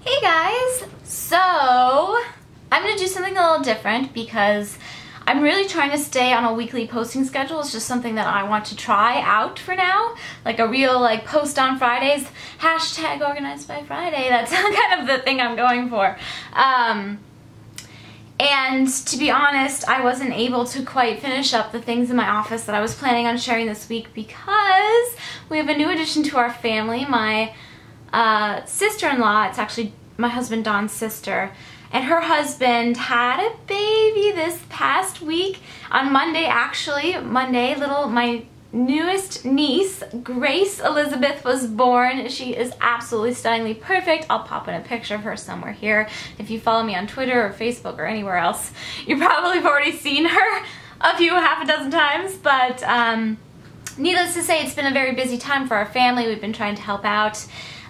Hey guys! So, I'm going to do something a little different because I'm really trying to stay on a weekly posting schedule. It's just something that I want to try out for now. Like a real post on Fridays, hashtag organized by Friday. That's kind of the thing I'm going for. And to be honest, I wasn't able to quite finish up the things in my office that I was planning on sharing this week because we have a new addition to our family. My sister-in-law, it's actually my husband Don's sister, and her husband had a baby this past week. On Monday, actually, my newest niece, Grace Elizabeth, was born. She is absolutely stunningly perfect. I'll pop in a picture of her somewhere here. If you follow me on Twitter or Facebook or anywhere else, you probably have already seen her half a dozen times, but needless to say, it's been a very busy time for our family. We've been trying to help out.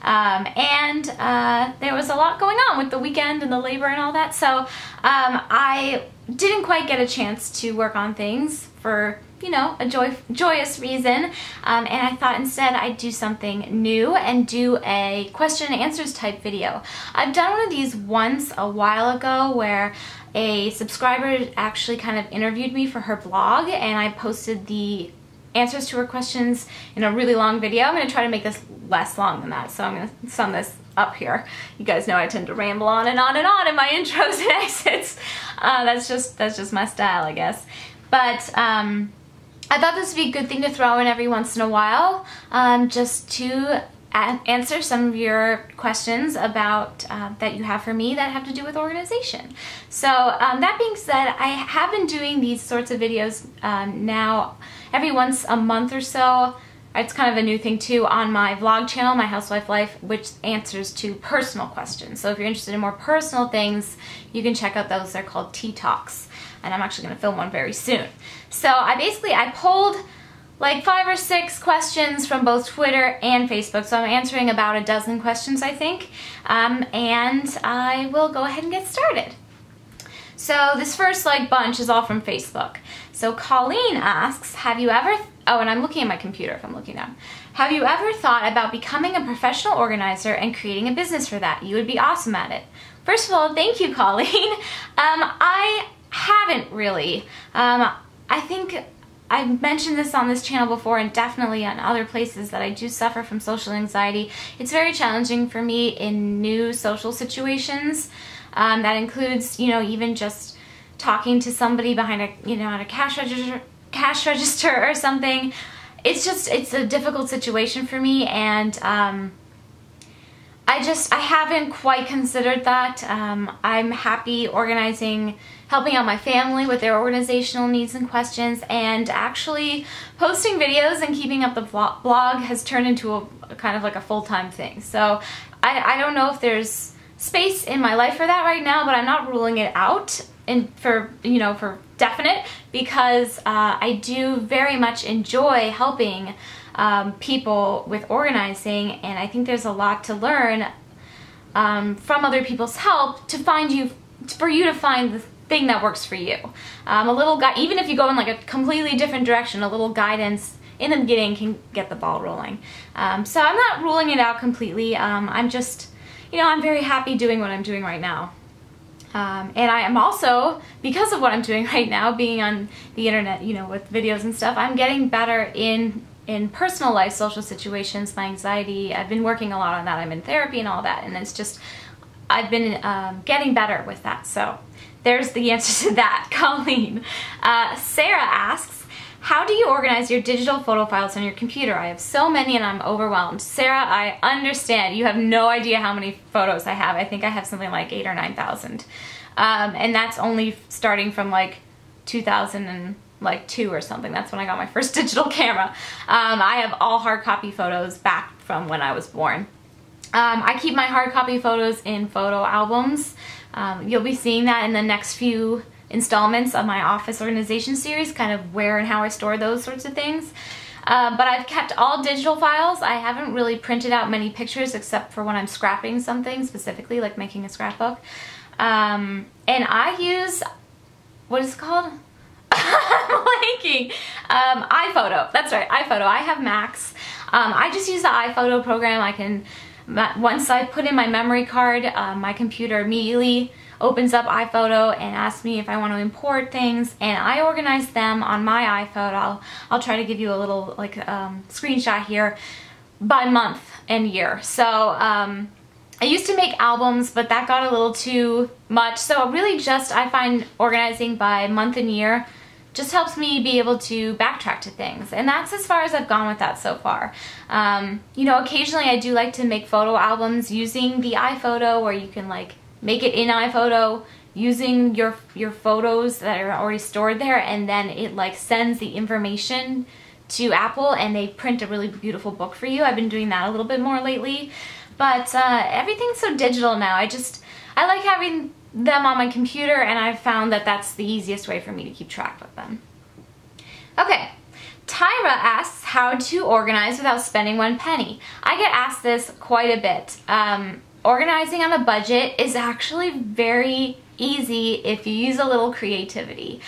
There was a lot going on with the weekend and the labor and all that, so I didn't quite get a chance to work on things for, you know, a joyous reason, and I thought instead I'd do something new and do a question and answers type video. I've done one of these once a while ago where a subscriber actually kind of interviewed me for her blog, and I posted the answers to her questions in a really long video. I'm going to try to make this less long than that, so I'm going to sum this up here. You guys know I tend to ramble on and on and on in my intros and exits. That's just my style, I guess. But I thought this would be a good thing to throw in every once in a while, just to answer some of your questions about that you have for me that have to do with organization. So that being said, I have been doing these sorts of videos now every once a month or so. It's kind of a new thing too on my vlog channel, My Housewife Life, which answers to personal questions. So if you're interested in more personal things, you can check out those. They're called Tea Talks, and I'm actually going to film one very soon. So I pulled like 5 or 6 questions from both Twitter and Facebook, so I'm answering about a dozen questions, I think, and I will go ahead and get started. So this first bunch is all from Facebook. So Colleen asks, have you ever, oh, and I'm looking at my computer if I'm looking down. Have you ever thought about becoming a professional organizer and creating a business for that? You would be awesome at it. First of all, thank you, Colleen. I haven't really. I think I've mentioned this on this channel before, and definitely on other places, that I do suffer from social anxiety. It's very challenging for me in new social situations. That includes, you know, even just talking to somebody behind at a cash register or something. It's a difficult situation for me, and I haven't quite considered that. I'm happy organizing, helping out my family with their organizational needs and questions, and actually posting videos and keeping up the blog has turned into a kind of like a full-time thing. So I don't know if there's space in my life for that right now, but I'm not ruling it out for definite, because I do very much enjoy helping people with organizing, and I think there's a lot to learn from other people's help for you to find the thing that works for you. A little even if you go in like a completely different direction, a little guidance in the beginning can get the ball rolling. So I'm not ruling it out completely. I'm just, I'm very happy doing what I'm doing right now. And I am also, because of what I'm doing right now, being on the internet, with videos and stuff, I'm getting better in personal life, social situations, my anxiety. I've been working a lot on that. I'm in therapy and all that, and it's just, I've been getting better with that. So there's the answer to that, Colleen. Sarah asks, how do you organize your digital photo files on your computer? I have so many and I'm overwhelmed. Sarah, I understand. You have no idea how many photos I have. I think I have something like 8,000 or 9,000. And that's only starting from 2002 or something. That's when I got my first digital camera. I have all hard copy photos back from when I was born. I keep my hard copy photos in photo albums. You'll be seeing that in the next few installments of my office organization series, kind of where and how I store those sorts of things. But I've kept all digital files. I haven't really printed out many pictures except for when I'm scrapping something, specifically like making a scrapbook. And I use, what is it called? I'm blanking. iPhoto. That's right, iPhoto. I have Macs. I just use the iPhoto program. I can Once I put in my memory card, my computer immediately opens up iPhoto and asks me if I want to import things, and I organize them on my iPhoto. I'll try to give you a little like screenshot here by month and year. So I used to make albums, but that got a little too much. So really just, I find organizing by month and year just helps me be able to backtrack to things. And that's as far as I've gone with that so far. You know, occasionally I do like to make photo albums using the iPhoto, where you can like make it in iPhoto using your photos that are already stored there, and then it like sends the information to Apple and they print a really beautiful book for you. I've been doing that a little bit more lately. But everything's so digital now. I like having them on my computer, and I've found that that's the easiest way for me to keep track of them. Okay, Tyra asks how to organize without spending one penny. I get asked this quite a bit. Organizing on a budget is actually very easy if you use a little creativity.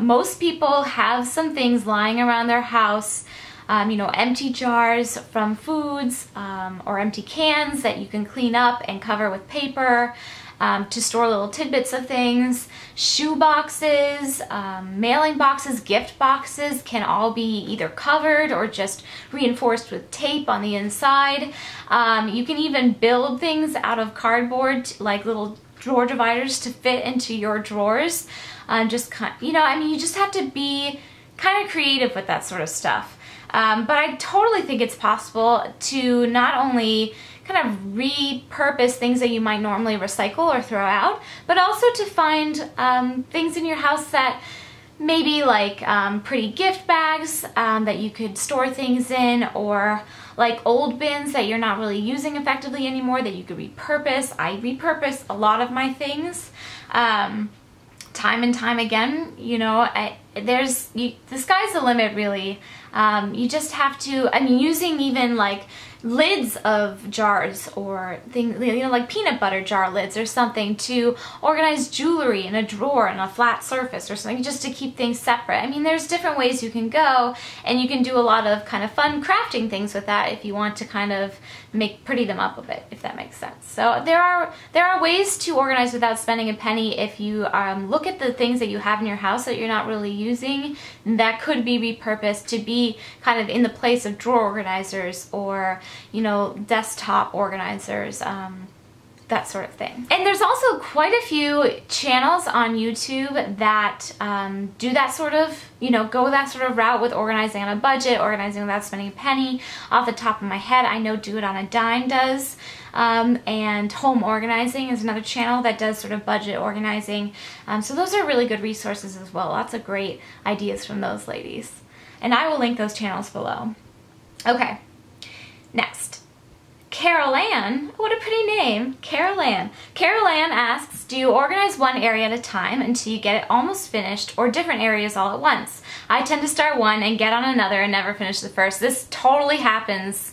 Most people have some things lying around their house, you know, empty jars from foods, or empty cans that you can clean up and cover with paper to store little tidbits of things. Shoe boxes, mailing boxes, gift boxes can all be either covered or just reinforced with tape on the inside. You can even build things out of cardboard, like little drawer dividers to fit into your drawers. Just kind, you know, I mean, you just have to be kind of creative with that sort of stuff. But I totally think it's possible to not only kind of repurpose things that you might normally recycle or throw out, but also to find things in your house that maybe like pretty gift bags that you could store things in, or like old bins that you're not really using effectively anymore that you could repurpose. I repurpose a lot of my things time and time again. You know, the sky's the limit, really. You just have to, I mean, using even like lids of jars or things, you know, like peanut butter jar lids or something, to organize jewelry in a drawer in a flat surface or something, just to keep things separate. I mean, there's different ways you can go, and you can do a lot of kind of fun crafting things with that if you want to kind of pretty them up a bit, if that makes sense. So there are ways to organize without spending a penny if you look at the things that you have in your house that you're not really using that could be repurposed to be kind of in the place of drawer organizers, or, you know, desktop organizers, that sort of thing. And there's also quite a few channels on YouTube that do that sort of, you know, go that sort of route with organizing on a budget, organizing without spending a penny. Off the top of my head, I know Do It on a Dime does, and Home Organizing is another channel that does sort of budget organizing. So those are really good resources as well. Lots of great ideas from those ladies. And I will link those channels below. Okay, next. Carol Ann, what a pretty name, Carol Ann. Carol Ann asks, do you organize one area at a time until you get it almost finished, or different areas all at once? I tend to start one and get on another and never finish the first. This totally happens,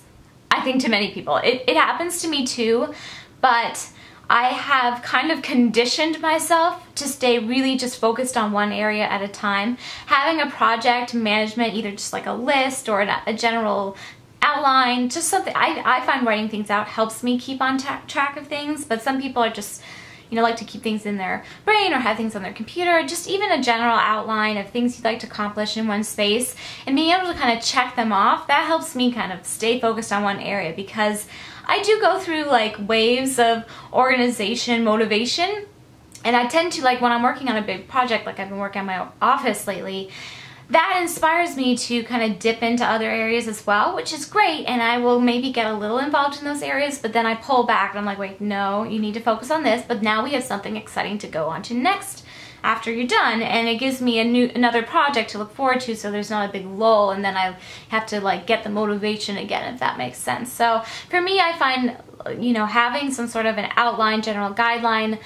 I think, to many people. It happens to me too, but I have kind of conditioned myself to stay really just focused on one area at a time. Having a project management, either just like a list or a general outline, just something, I find writing things out helps me keep on track of things, but some people are just, you know, like to keep things in their brain or have things on their computer. Just even a general outline of things you'd like to accomplish in one space and being able to kind of check them off, that helps me kind of stay focused on one area, because I do go through like waves of organization, motivation, and I tend to, like when I'm working on a big project, like I've been working on my office lately, that inspires me to kind of dip into other areas as well, which is great, and I will maybe get a little involved in those areas, but then I pull back and I'm like, wait, no, you need to focus on this, but now we have something exciting to go on to next after you're done, and it gives me another project to look forward to, so there's not a big lull, and then I have to like get the motivation again, if that makes sense. So for me, I find, you know, having some sort of an outline, general guideline,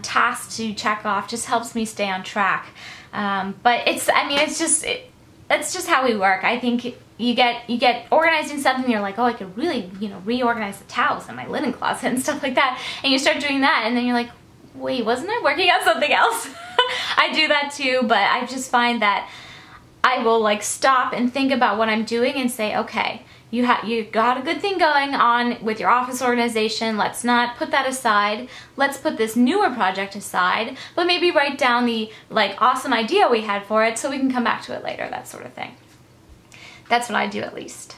task to check off just helps me stay on track. But it's, I mean, it's just how we work. I think you get organized in something, you're like, oh, I could really, you know, reorganize the towels in my linen closet and stuff like that, and you start doing that, and then you're like, wait, wasn't I working on something else? I do that too, but I just find that I will like stop and think about what I'm doing and say, okay, you got a good thing going on with your office organization. Let's not put that aside. Let's put this newer project aside, but maybe write down the like awesome idea we had for it so we can come back to it later, that sort of thing. That's what I do, at least.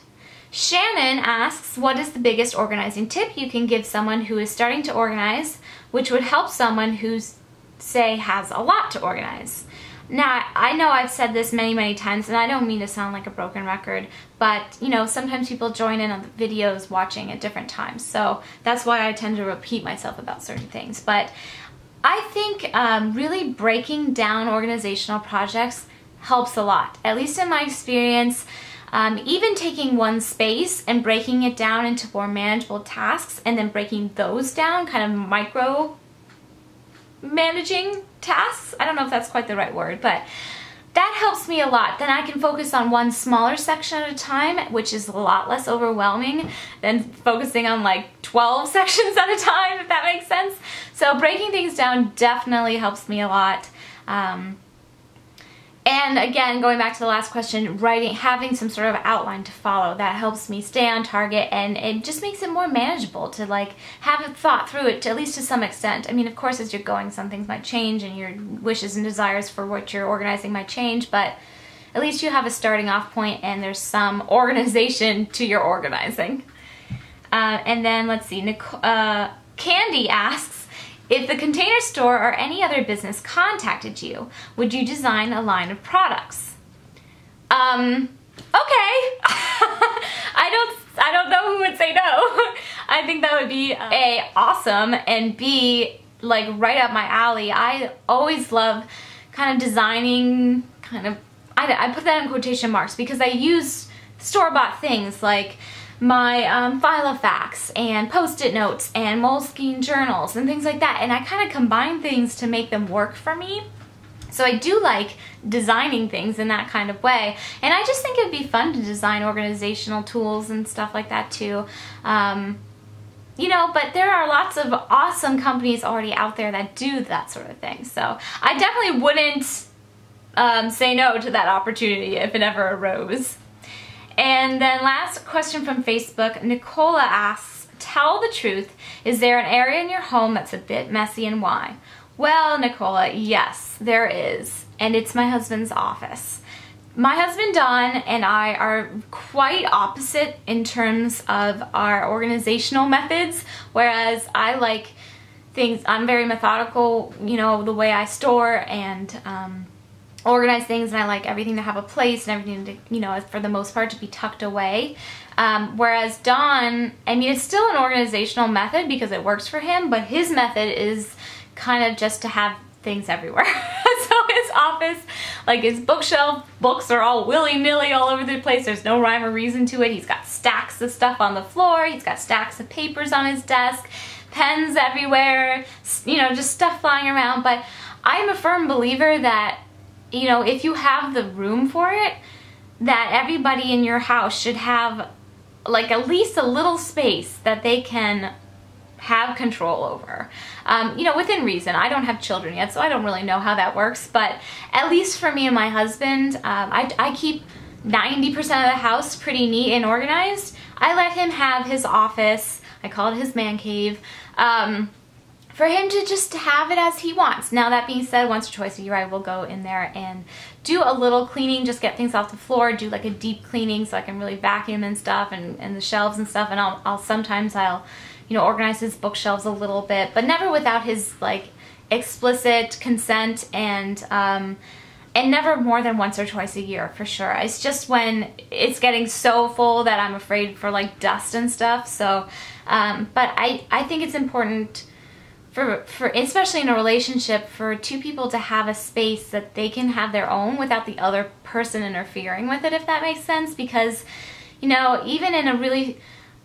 Shannon asks, what is the biggest organizing tip you can give someone who is starting to organize, which would help someone who's, say, has a lot to organize? Now, I know I've said this many, many times, and I don't mean to sound like a broken record, but, you know, sometimes people join in on the videos watching at different times, so that's why I tend to repeat myself about certain things. But I think really breaking down organizational projects helps a lot, at least in my experience. Even taking one space and breaking it down into more manageable tasks and then breaking those down, kind of micro managing tasks. I don't know if that's quite the right word, but that helps me a lot. Then I can focus on one smaller section at a time, which is a lot less overwhelming than focusing on like 12 sections at a time, if that makes sense. So breaking things down definitely helps me a lot. And again, going back to the last question, having some sort of outline to follow, that helps me stay on target, and it just makes it more manageable to like have it thought through it, to, at least to some extent. I mean, of course, as you're going, some things might change and your wishes and desires for what you're organizing might change, but at least you have a starting off point and there's some organization to your organizing. And then let's see, Candy asks, if the Container Store or any other business contacted you, would you design a line of products? Okay. I don't know who would say no. I think that would be A, awesome, and B, like right up my alley. I always love kind of designing, I put that in quotation marks because I use store-bought things like my Filofax and Post-it notes and Moleskine journals and things like that, and I kind of combine things to make them work for me. So I do like designing things in that kind of way, and I just think it'd be fun to design organizational tools and stuff like that too. You know, but there are lots of awesome companies already out there that do that sort of thing, so I definitely wouldn't say no to that opportunity if it ever arose. And then last question from Facebook, Nicola asks, tell the truth, is there an area in your home that's a bit messy and why? Well, Nicola, yes, there is, and it's my husband's office. My husband Don and I are quite opposite in terms of our organizational methods, whereas I like things, I'm very methodical, you know, the way I store and organize things, and I like everything to have a place and everything to, you know, for the most part to be tucked away. Whereas Don, I mean, it's still an organizational method because it works for him, but his method is kind of just to have things everywhere. So his office, like his bookshelf, books are all willy-nilly all over the place. There's no rhyme or reason to it. He's got stacks of stuff on the floor. He's got stacks of papers on his desk, pens everywhere, you know, just stuff flying around. But I'm a firm believer that, you know, if you have the room for it, that everybody in your house should have like at least a little space that they can have control over. You know, within reason. I don't have children yet, so I don't really know how that works, but at least for me and my husband, I keep 90% of the house pretty neat and organized. I let him have his office, I call it his man cave, for him to just have it as he wants. Now that being said, once or twice a year I will go in there and do a little cleaning, just get things off the floor, do like a deep cleaning so I can really vacuum and stuff and the shelves and stuff, and I'll sometimes you know, organize his bookshelves a little bit, but never without his like explicit consent, and never more than once or twice a year for sure. It's just when it's getting so full that I'm afraid for like dust and stuff. So but I think it's important for especially in a relationship, for two people to have a space that they can have their own without the other person interfering with it, if that makes sense. Because, you know, even in a really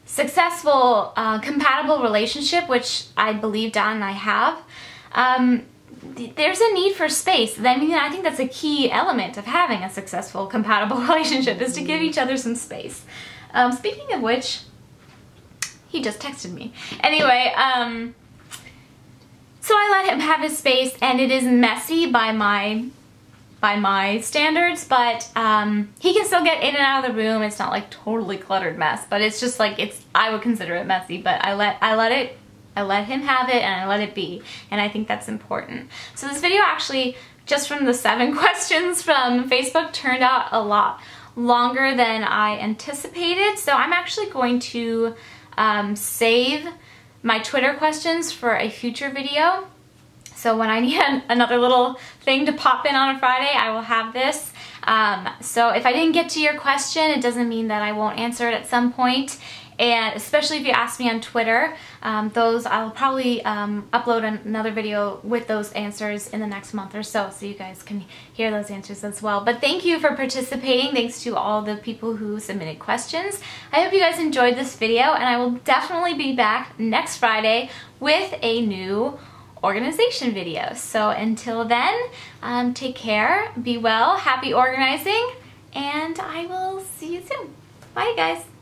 successful, compatible relationship, which I believe Don and I have, there's a need for space. I mean, I think that's a key element of having a successful, compatible relationship, is to give each other some space. Speaking of which, he just texted me. Anyway, so I let him have his space, and it is messy by my by my standards, but he can still get in and out of the room. It's not like totally cluttered mess, but it's just like, I would consider it messy, but I let him have it and I let it be, and I think that's important. So this video actually, just from the 7 questions from Facebook, turned out a lot longer than I anticipated. So I'm actually going to save my Twitter questions for a future video. So when I need another little thing to pop in on a Friday, I will have this. So if I didn't get to your question, it doesn't mean that I won't answer it at some point. And especially if you ask me on Twitter, those I'll probably upload another video with those answers in the next month or so you guys can hear those answers as well. But thank you for participating. Thanks to all the people who submitted questions. I hope you guys enjoyed this video, and I will definitely be back next Friday with a new organization video. So until then, take care, be well, happy organizing, and I will see you soon. Bye guys.